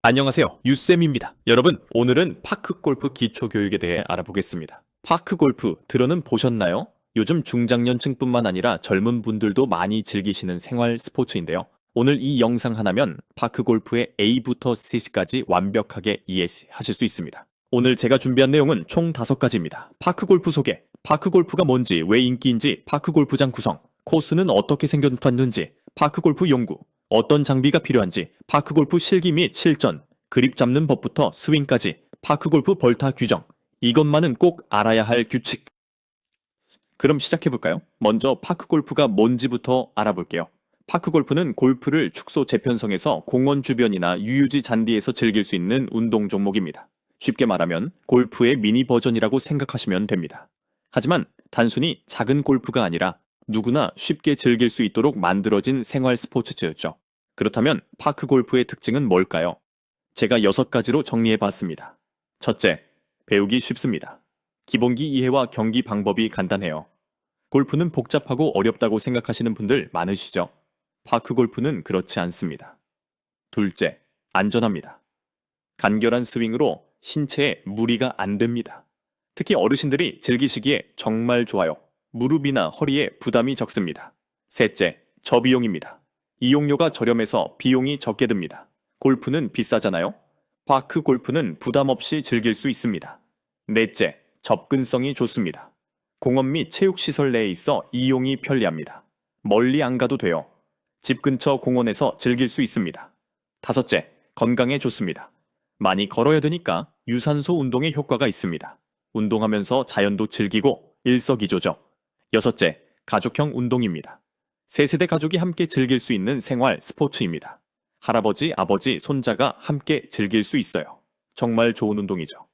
안녕하세요. 유쌤입니다. 여러분, 오늘은 파크골프 기초교육에 대해 알아보겠습니다. 파크골프 들어는 보셨나요? 요즘 중장년층뿐만 아니라 젊은 분들도 많이 즐기시는 생활 스포츠인데요. 오늘 이 영상 하나면 파크골프의 A부터 C까지 완벽하게 이해하실 수 있습니다. 오늘 제가 준비한 내용은 총 5가지입니다. 파크골프 소개, 파크골프가 뭔지, 왜 인기인지, 파크골프장 구성, 코스는 어떻게 생겼는지, 파크골프 연구, 어떤 장비가 필요한지, 파크골프 실기 및 실전, 그립 잡는 법부터 스윙까지, 파크골프 벌타 규정, 이것만은 꼭 알아야 할 규칙. 그럼 시작해볼까요? 먼저 파크골프가 뭔지부터 알아볼게요. 파크골프는 골프를 축소 재편성에서 공원 주변이나 유유지 잔디에서 즐길 수 있는 운동 종목입니다. 쉽게 말하면 골프의 미니 버전이라고 생각하시면 됩니다. 하지만 단순히 작은 골프가 아니라 누구나 쉽게 즐길 수 있도록 만들어진 생활 스포츠였죠. 그렇다면 파크골프의 특징은 뭘까요? 제가 6가지로 정리해봤습니다. 첫째, 배우기 쉽습니다. 기본기 이해와 경기 방법이 간단해요. 골프는 복잡하고 어렵다고 생각하시는 분들 많으시죠? 파크골프는 그렇지 않습니다. 둘째, 안전합니다. 간결한 스윙으로 신체에 무리가 안 됩니다. 특히 어르신들이 즐기시기에 정말 좋아요. 무릎이나 허리에 부담이 적습니다. 셋째, 저비용입니다. 이용료가 저렴해서 비용이 적게 듭니다. 골프는 비싸잖아요? 파크 골프는 부담 없이 즐길 수 있습니다. 넷째, 접근성이 좋습니다. 공원 및 체육시설 내에 있어 이용이 편리합니다. 멀리 안 가도 돼요. 집 근처 공원에서 즐길 수 있습니다. 다섯째, 건강에 좋습니다. 많이 걸어야 되니까 유산소 운동에 효과가 있습니다. 운동하면서 자연도 즐기고 일석이조죠. 여섯째, 가족형 운동입니다. 세세대 가족이 함께 즐길 수 있는 생활 스포츠입니다. 할아버지, 아버지, 손자가 함께 즐길 수 있어요. 정말 좋은 운동이죠.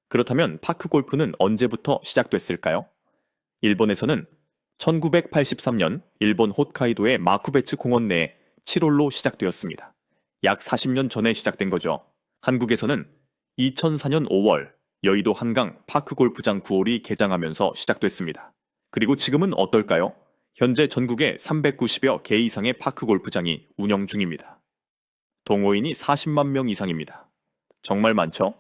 그렇다면 파크 골프는 언제부터 시작됐을까요? 일본에서는 1983년 일본 홋카이도의 마쿠베츠 공원 내에 7홀로 시작되었습니다. 약 40년 전에 시작된 거죠. 한국에서는 2004년 5월 여의도 한강 파크 골프장 9홀이 개장하면서 시작됐습니다. 그리고 지금은 어떨까요? 현재 전국에 390여 개 이상의 파크 골프장이 운영 중입니다. 동호인이 40만 명 이상입니다. 정말 많죠?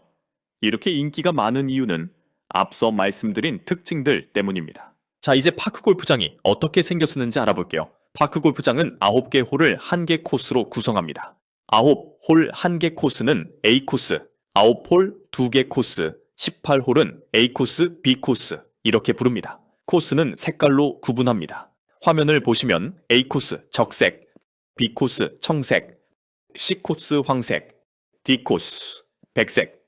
이렇게 인기가 많은 이유는 앞서 말씀드린 특징들 때문입니다. 자, 이제 파크 골프장이 어떻게 생겼는지 알아볼게요. 파크 골프장은 9개 홀을 1개 코스로 구성합니다. 9홀 1개 코스는 A 코스, 9홀 2개 코스, 18홀은 A 코스, B 코스 이렇게 부릅니다. 코스는 색깔로 구분합니다. 화면을 보시면 A 코스 적색, B 코스 청색, C 코스 황색, D 코스 백색.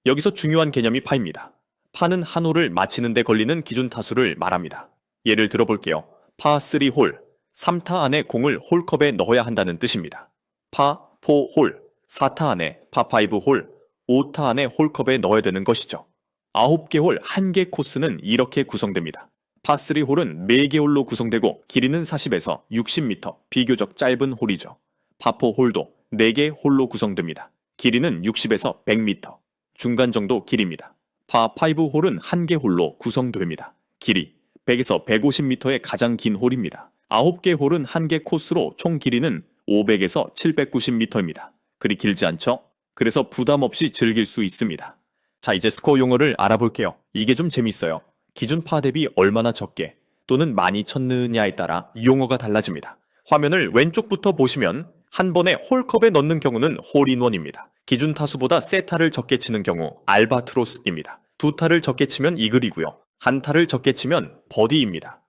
여기서 중요한 개념이 파입니다. 파는 한 홀을 마치는 데 걸리는 기준 타수를 말합니다. 예를 들어볼게요. 파3 홀, 3타 안에 공을 홀컵에 넣어야 한다는 뜻입니다. 파4 홀, 4타 안에 파5 홀, 5타 안에 홀컵에 넣어야 되는 것이죠. 9개 홀 1개 코스는 이렇게 구성됩니다. 파3 홀은 4개 홀로 구성되고 길이는 40에서 60m, 비교적 짧은 홀이죠. 파4 홀도 4개 홀로 구성됩니다. 길이는 60에서 100m, 중간 정도 길입니다. 파5 홀은 1개 홀로 구성됩니다. 길이 100에서 150m의 가장 긴 홀입니다. 9개 홀은 1개 코스로 총 길이는 500에서 790m입니다. 그리 길지 않죠? 그래서 부담 없이 즐길 수 있습니다. 자, 이제 스코어 용어를 알아볼게요. 이게 좀 재밌어요. 기준 파 대비 얼마나 적게 또는 많이 쳤느냐에 따라 용어가 달라집니다. 화면을 왼쪽부터 보시면 한 번에 홀컵에 넣는 경우는 홀인원입니다. 기준 타수보다 세 타를 적게 치는 경우 알바트로스입니다. 2타를 적게 치면 이글이고요. 1타를 적게 치면 버디입니다.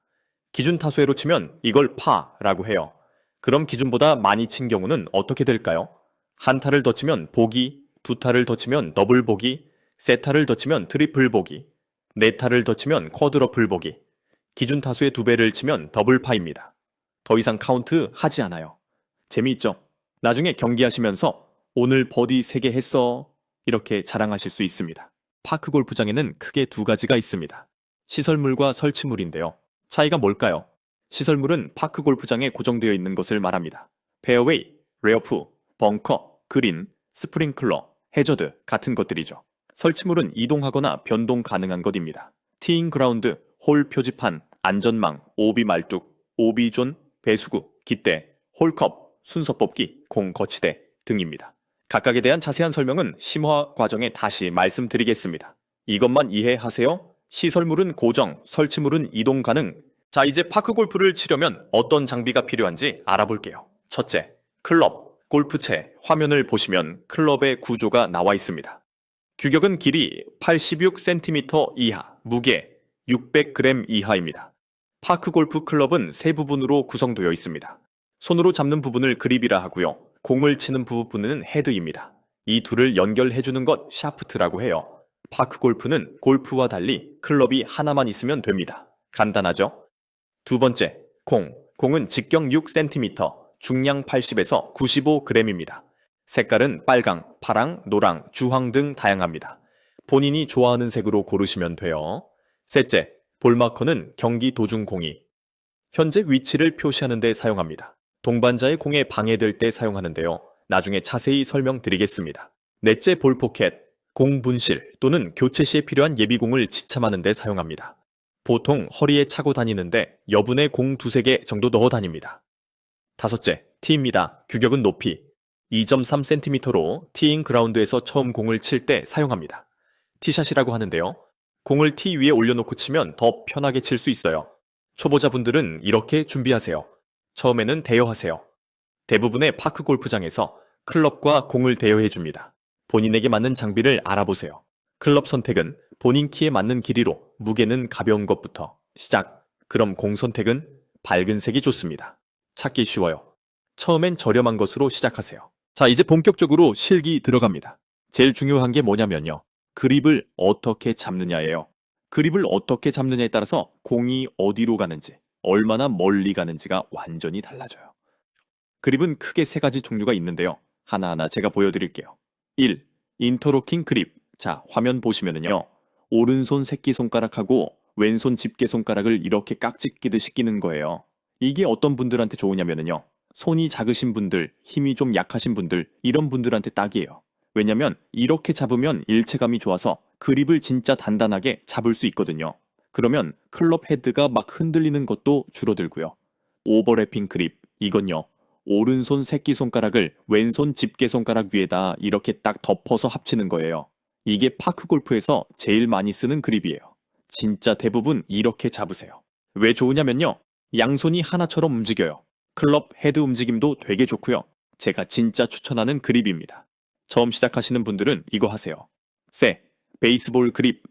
기준 타수회로 치면 이걸 파라고 해요. 그럼 기준보다 많이 친 경우는 어떻게 될까요? 1타를 더 치면 보기, 2타를 더 치면 더블 보기, 3타를 더 치면 트리플 보기, 4타를 더 치면 쿼드러플 보기. 기준 타수의 2배를 치면 더블 파입니다. 더 이상 카운트 하지 않아요. 재미있죠? 나중에 경기하시면서 오늘 버디 3개 했어 이렇게 자랑하실 수 있습니다. 파크 골프장에는 크게 2가지가 있습니다. 시설물과 설치물인데요. 차이가 뭘까요? 시설물은 파크 골프장에 고정되어 있는 것을 말합니다. 페어웨이, 레어프, 벙커, 그린, 스프링클러, 해저드 같은 것들이죠. 설치물은 이동하거나 변동 가능한 것입니다. 티잉 그라운드, 홀 표지판, 안전망, 오비 말뚝, 오비존, 배수구, 깃대, 홀컵, 순서 뽑기, 공 거치대 등입니다. 각각에 대한 자세한 설명은 심화 과정에 다시 말씀드리겠습니다. 이것만 이해하세요. 시설물은 고정, 설치물은 이동 가능. 자, 이제 파크 골프를 치려면 어떤 장비가 필요한지 알아볼게요. 첫째, 클럽, 골프채, 화면을 보시면 클럽의 구조가 나와 있습니다. 규격은 길이 86cm 이하, 무게 600g 이하입니다. 파크 골프 클럽은 세 부분으로 구성되어 있습니다. 손으로 잡는 부분을 그립이라 하고요. 공을 치는 부분은 헤드입니다. 이 둘을 연결해주는 것 샤프트라고 해요. 파크 골프는 골프와 달리 클럽이 하나만 있으면 됩니다. 간단하죠? 두 번째, 공은 직경 6cm, 중량 80에서 95g입니다. 색깔은 빨강, 파랑, 노랑, 주황 등 다양합니다. 본인이 좋아하는 색으로 고르시면 돼요. 셋째, 볼마커는 경기 도중 공이 현재 위치를 표시하는 데 사용합니다. 동반자의 공에 방해될 때 사용하는데요. 나중에 자세히 설명드리겠습니다. 넷째, 볼포켓, 공 분실 또는 교체 시에 필요한 예비공을 지참하는 데 사용합니다. 보통 허리에 차고 다니는데 여분의 공 두세 개 정도 넣어 다닙니다. 다섯째, 티입니다. 규격은 높이 2.3cm로 티잉 그라운드에서 처음 공을 칠 때 사용합니다. 티샷이라고 하는데요. 공을 티 위에 올려놓고 치면 더 편하게 칠 수 있어요. 초보자분들은 이렇게 준비하세요. 처음에는 대여하세요. 대부분의 파크 골프장에서 클럽과 공을 대여해줍니다. 본인에게 맞는 장비를 알아보세요. 클럽 선택은 본인 키에 맞는 길이로, 무게는 가벼운 것부터 시작. 그럼 공 선택은 밝은 색이 좋습니다. 찾기 쉬워요. 처음엔 저렴한 것으로 시작하세요. 자, 이제 본격적으로 실기 들어갑니다. 제일 중요한 게 뭐냐면요. 그립을 어떻게 잡느냐예요. 그립을 어떻게 잡느냐에 따라서 공이 어디로 가는지, 얼마나 멀리 가는지가 완전히 달라져요. 그립은 크게 세 가지 종류가 있는데요. 하나하나 제가 보여드릴게요. 1. 인터로킹 그립. 자, 화면 보시면은요. 오른손 새끼손가락하고 왼손 집게손가락을 이렇게 깍지 끼듯이 끼는 거예요. 이게 어떤 분들한테 좋으냐면은요. 손이 작으신 분들, 힘이 좀 약하신 분들, 이런 분들한테 딱이에요. 왜냐면 이렇게 잡으면 일체감이 좋아서 그립을 진짜 단단하게 잡을 수 있거든요. 그러면 클럽 헤드가 막 흔들리는 것도 줄어들고요. 오버래핑 그립, 이건요. 오른손 새끼손가락을 왼손 집게손가락 위에다 이렇게 딱 덮어서 합치는 거예요. 이게 파크 골프에서 제일 많이 쓰는 그립이에요. 진짜 대부분 이렇게 잡으세요. 왜 좋으냐면요. 양손이 하나처럼 움직여요. 클럽 헤드 움직임도 되게 좋고요. 제가 진짜 추천하는 그립입니다. 처음 시작하시는 분들은 이거 하세요. 베이스볼 그립.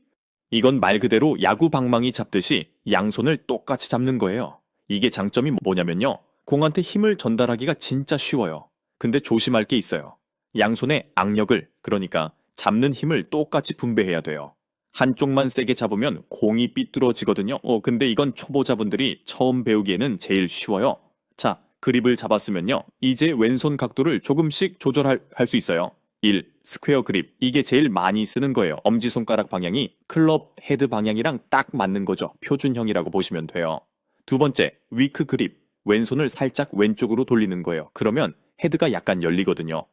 이건 말 그대로 야구 방망이 잡듯이 양손을 똑같이 잡는 거예요. 이게 장점이 뭐냐면요. 공한테 힘을 전달하기가 진짜 쉬워요. 근데 조심할 게 있어요. 양손의 악력을, 그러니까 잡는 힘을 똑같이 분배해야 돼요. 한쪽만 세게 잡으면 공이 삐뚤어지거든요. 근데 이건 초보자분들이 처음 배우기에는 제일 쉬워요. 자, 그립을 잡았으면요. 이제 왼손 각도를 조금씩 조절할 수 있어요. 1. 스퀘어 그립. 이게 제일 많이 쓰는 거예요. 엄지손가락 방향이 클럽 헤드 방향이랑 딱 맞는 거죠. 표준형이라고 보시면 돼요. 두 번째, 위크 그립. 왼손을 살짝 왼쪽으로 돌리는 거예요. 그러면 헤드가 약간 열리거든요.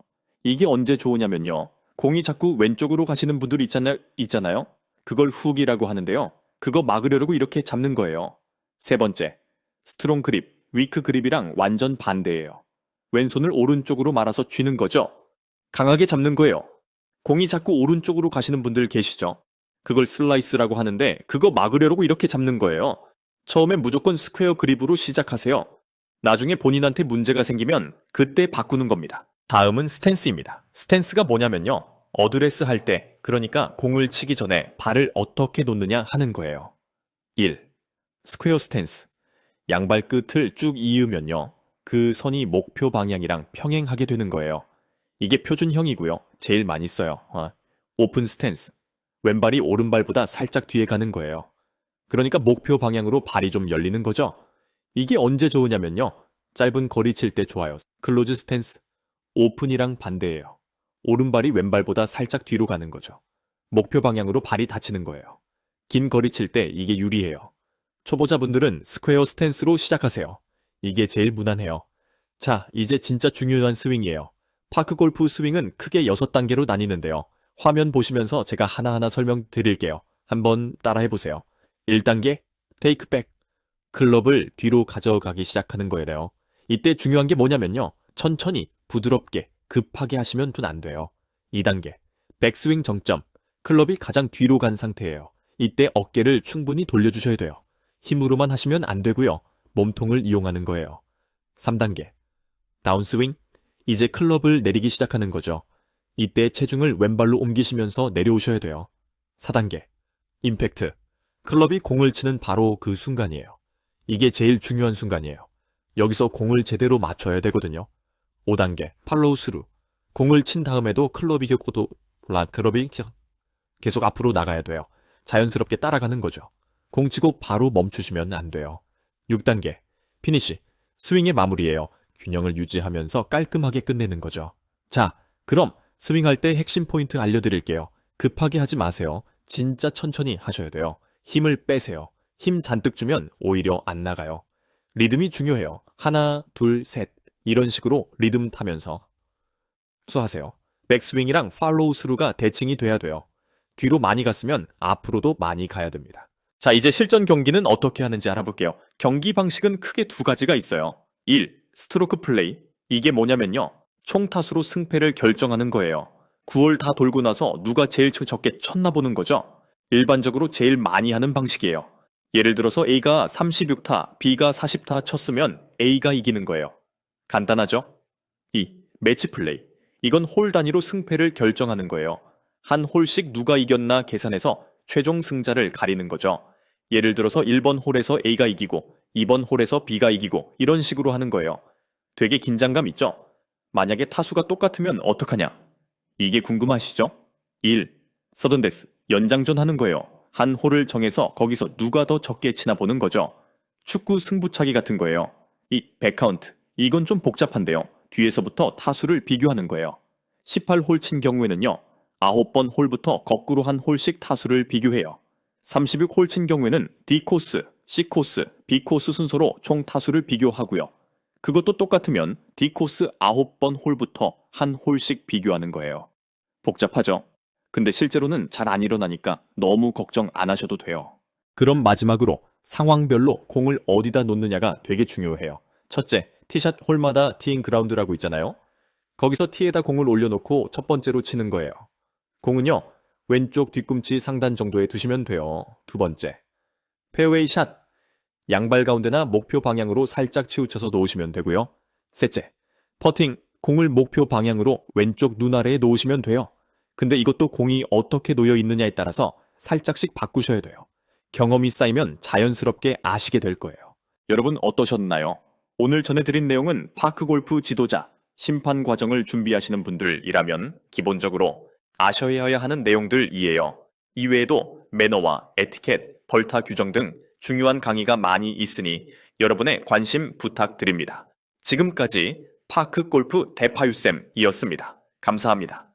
이게 언제 좋으냐면요. 공이 자꾸 왼쪽으로 가시는 분들이 있잖아요. 그걸 훅이라고 하는데요. 그거 막으려고 이렇게 잡는 거예요. 세 번째, 스트롱 그립. 위크 그립이랑 완전 반대예요. 왼손을 오른쪽으로 말아서 쥐는 거죠. 강하게 잡는 거예요. 공이 자꾸 오른쪽으로 가시는 분들 계시죠? 그걸 슬라이스라고 하는데 그거 막으려고 이렇게 잡는 거예요. 처음엔 무조건 스퀘어 그립으로 시작하세요. 나중에 본인한테 문제가 생기면 그때 바꾸는 겁니다. 다음은 스탠스입니다. 스탠스가 뭐냐면요. 어드레스 할 때, 그러니까 공을 치기 전에 발을 어떻게 놓느냐 하는 거예요. 1. 스퀘어 스탠스. 양발 끝을 쭉 이으면요. 그 선이 목표 방향이랑 평행하게 되는 거예요. 이게 표준형이고요. 제일 많이 써요. 오픈 스탠스. 왼발이 오른발보다 살짝 뒤에 가는 거예요. 그러니까 목표 방향으로 발이 좀 열리는 거죠. 이게 언제 좋으냐면요. 짧은 거리 칠 때 좋아요. 클로즈 스탠스. 오픈이랑 반대예요. 오른발이 왼발보다 살짝 뒤로 가는 거죠. 목표 방향으로 발이 닫히는 거예요. 긴 거리 칠 때 이게 유리해요. 초보자분들은 스퀘어 스탠스로 시작하세요. 이게 제일 무난해요. 자, 이제 진짜 중요한 스윙이에요. 파크 골프 스윙은 크게 6단계로 나뉘는데요. 화면 보시면서 제가 하나하나 설명드릴게요. 한번 따라해보세요. 1단계, 테이크백. 클럽을 뒤로 가져가기 시작하는 거예요. 이때 중요한 게 뭐냐면요. 천천히, 부드럽게, 급하게 하시면 안 돼요. 2단계. 백스윙 정점. 클럽이 가장 뒤로 간 상태예요. 이때 어깨를 충분히 돌려주셔야 돼요. 힘으로만 하시면 안 되고요. 몸통을 이용하는 거예요. 3단계. 다운스윙. 이제 클럽을 내리기 시작하는 거죠. 이때 체중을 왼발로 옮기시면서 내려오셔야 돼요. 4단계. 임팩트. 클럽이 공을 치는 바로 그 순간이에요. 이게 제일 중요한 순간이에요. 여기서 공을 제대로 맞춰야 되거든요. 5단계. 팔로우 스루. 공을 친 다음에도 클럽이 계속 앞으로 나가야 돼요. 자연스럽게 따라가는 거죠. 공 치고 바로 멈추시면 안 돼요. 6단계. 피니시. 스윙의 마무리예요. 균형을 유지하면서 깔끔하게 끝내는 거죠. 자, 그럼 스윙할 때 핵심 포인트 알려드릴게요. 급하게 하지 마세요. 진짜 천천히 하셔야 돼요. 힘을 빼세요. 힘 잔뜩 주면 오히려 안 나가요. 리듬이 중요해요. 하나, 둘, 셋. 이런 식으로 리듬 타면서 흡수하세요. 백스윙이랑 팔로우 스루가 대칭이 돼야 돼요. 뒤로 많이 갔으면 앞으로도 많이 가야 됩니다. 자, 이제 실전 경기는 어떻게 하는지 알아볼게요. 경기 방식은 크게 두 가지가 있어요. 1. 스트로크 플레이. 이게 뭐냐면요. 총 타수로 승패를 결정하는 거예요. 9홀 다 돌고 나서 누가 제일 적게 쳤나 보는 거죠. 일반적으로 제일 많이 하는 방식이에요. 예를 들어서 A가 36타, B가 40타 쳤으면 A가 이기는 거예요. 간단하죠? 2. 매치 플레이. 이건 홀 단위로 승패를 결정하는 거예요. 한 홀씩 누가 이겼나 계산해서 최종 승자를 가리는 거죠. 예를 들어서 1번 홀에서 A가 이기고 2번 홀에서 B가 이기고 이런 식으로 하는 거예요. 되게 긴장감 있죠? 만약에 타수가 똑같으면 어떡하냐? 이게 궁금하시죠? 1. 서든데스. 연장전 하는 거예요. 한 홀을 정해서 거기서 누가 더 적게 치나 보는 거죠. 축구 승부차기 같은 거예요. 2. 백카운트. 이건 좀 복잡한데요. 뒤에서부터 타수를 비교하는 거예요. 18홀 친 경우에는요. 9번 홀부터 거꾸로 한 홀씩 타수를 비교해요. 36홀 친 경우에는 D코스, C코스, B코스 순서로 총 타수를 비교하고요. 그것도 똑같으면 D코스 9번 홀부터 한 홀씩 비교하는 거예요. 복잡하죠? 근데 실제로는 잘 안 일어나니까 너무 걱정 안 하셔도 돼요. 그럼 마지막으로 상황별로 공을 어디다 놓느냐가 되게 중요해요. 첫째, 티샷 홀마다 티잉 그라운드라고 있잖아요. 거기서 티에다 공을 올려놓고 첫 번째로 치는 거예요. 공은요, 왼쪽 뒤꿈치 상단 정도에 두시면 돼요. 두 번째, 페어웨이 샷. 양발 가운데나 목표 방향으로 살짝 치우쳐서 놓으시면 되고요. 셋째, 퍼팅. 공을 목표 방향으로 왼쪽 눈 아래에 놓으시면 돼요. 근데 이것도 공이 어떻게 놓여 있느냐에 따라서 살짝씩 바꾸셔야 돼요. 경험이 쌓이면 자연스럽게 아시게 될 거예요. 여러분 어떠셨나요? 오늘 전해드린 내용은 파크골프 지도자, 심판 과정을 준비하시는 분들이라면 기본적으로 아셔야 하는 내용들이에요. 이외에도 매너와 에티켓, 벌타 규정 등 중요한 강의가 많이 있으니 여러분의 관심 부탁드립니다. 지금까지 파크골프 대파유쌤이었습니다. 감사합니다.